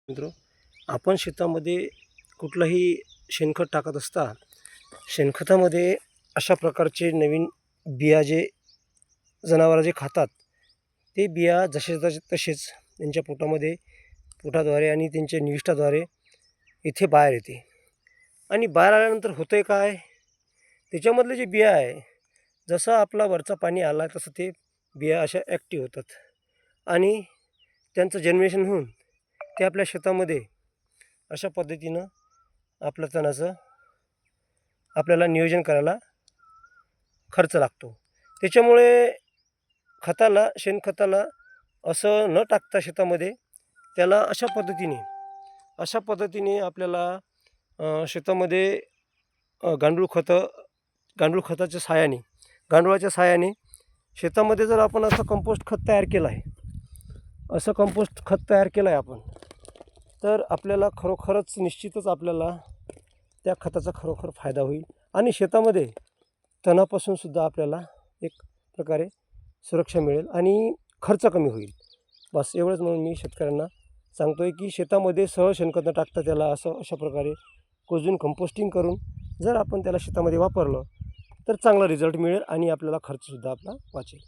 मित्र, आपण शेतामध्ये कुठलंही शेणखत टाकत असता शेणखतामध्ये अशा प्रकारचे नवीन बिया जे जनावरं जे खातात ते बिया तसेच त्यांच्या पोटाद्वारे आणि त्यांच्या निविष्ठाद्वारे इथे बाहेर येते. आणि बाहेर आल्यानंतर होतं आहे काय, त्याच्यामधले जे बिया आहे, जसं आपला वरचा पाणी आला तसं ते बिया अशा ॲक्टिव्ह होतात आणि त्यांचं जन्मेशन होऊन ते आपल्या शेतामध्ये अशा पद्धतीनं आपलं तणाचं आपल्याला नियोजन करायला खर्च लागतो. त्याच्यामुळे शेणखताला असं न टाकता शेतामध्ये त्याला अशा पद्धतीने आपल्याला शेतामध्ये गांडूळ खताच्या सहाय्याने गांडुळाच्या सहाय्याने शेतामध्ये जर आपण असं कंपोस्ट खत तयार केलं आहे आपण, तर आपल्याला खरोखरच निश्चितच आपल्याला त्या खताचा खरोखर फायदा होईल आणि शेतामध्ये तणापासूनसुद्धा आपल्याला एक प्रकारे सुरक्षा मिळेल आणि खर्च कमी होईल. बस एवढंच म्हणून मी शेतकऱ्यांना सांगतो आहे की शेतामध्ये सहज शेणखत न टाकता त्याला अशा प्रकारे कुजून कंपोस्टिंग करून जर आपण त्याला शेतामध्ये वापरलं तर चांगला रिझल्ट मिळेल आणि आपल्याला खर्चसुद्धा आपला वाचेल.